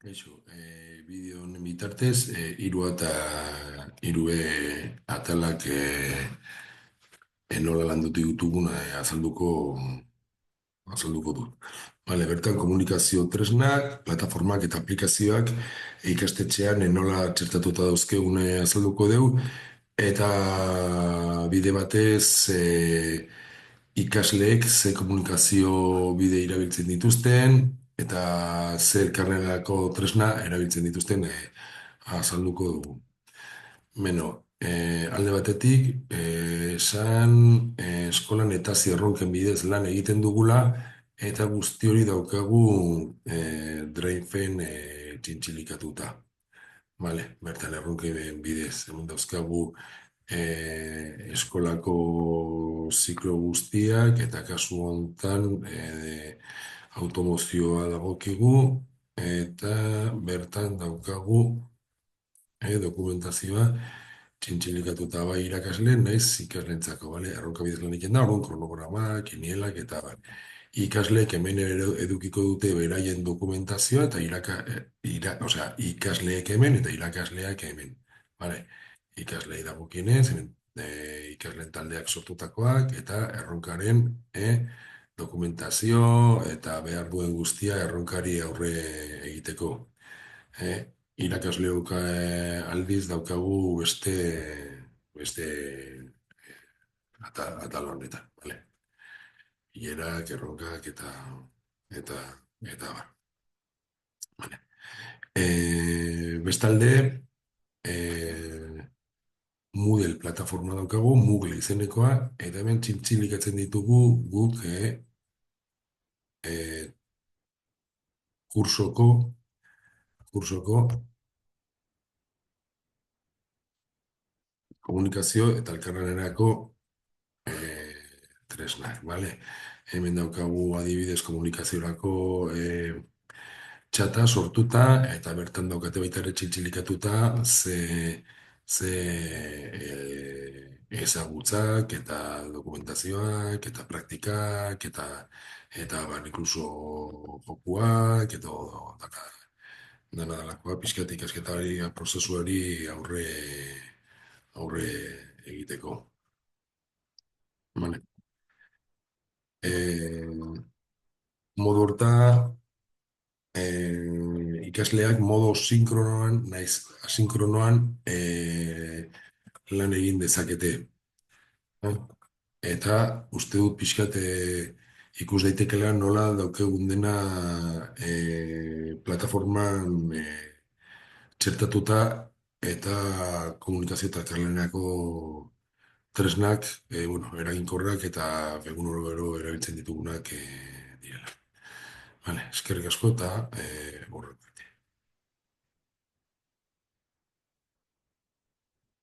Kaixo, bideo honen bitartez, hiru eta hiru atalak nola landutu ditugun azalduko du. Vale, bertan komunikazio tresnak, plataformak eta aplikazioak ikastetxean nola txertatuta dauzkegun azalduko dugu, eta bide batez ikasleek ze komunikazio bide erabiltzen dituzten eta zer karrerako tresna erabiltzen dituzten azalduko dugu. Beno, alde batetik, esan eskolan eta zierronken bidez lan egiten dugula eta guzti hori daukagu Drive-en txintxilikatuta. Vale, bertan erronken bidez, hemen dauzkagu eskolako ziklo guztiak eta kasu hontan automozioa dagokigu eta bertan daukagu dokumentazioa txintxilikatuta bai irakasle, naiz ikaslentzako, bale? Erronka bidez lan egiten da, orduan kronograma, kinielak eta bai. Ikasleek hemen edukiko dute beraien dokumentazioa eta osea, ikasleek hemen eta irakasleak hemen. Vale. Ikaslei dagokienez, hemen ikasleen taldeak sortutakoak eta erronkaren dokumentazio eta behar duen guztia erronkari aurre egiteko. Irakasleok aldiz daukagu beste atal honetan, vale? Hilerak, erronkak eta eta bar. Vale. Bestalde, Moodle plataforma daukagu, Moodle izenekoa, eta hemen txintzilikatzen ditugu guk kursoko, kursoko komunikazio eta elkarlanerako tresnak, bale? Hemen daukagu adibidez komunikaziorako txata sortuta eta bertan daukate baita ere txintxilikatuta ze ezagutzak eta dokumentazioak eta praktikak eta inkluso jokuak eta dana dalakoa pixkat ikasketari prozesuari aurre egiteko. Vale. Modu horta ikasleak modo sinkronoan, naiz asinkronoan lan egin dezakete. Eh? Eta uste dut pixkat ikus daitekela nola daukegun dena plataforman txertatuta eta komunikazio eta elkarlanerako tresnak eraginkorrak eta egun oro erabiltzen ditugunak direla. Vale, eskerrik asko eta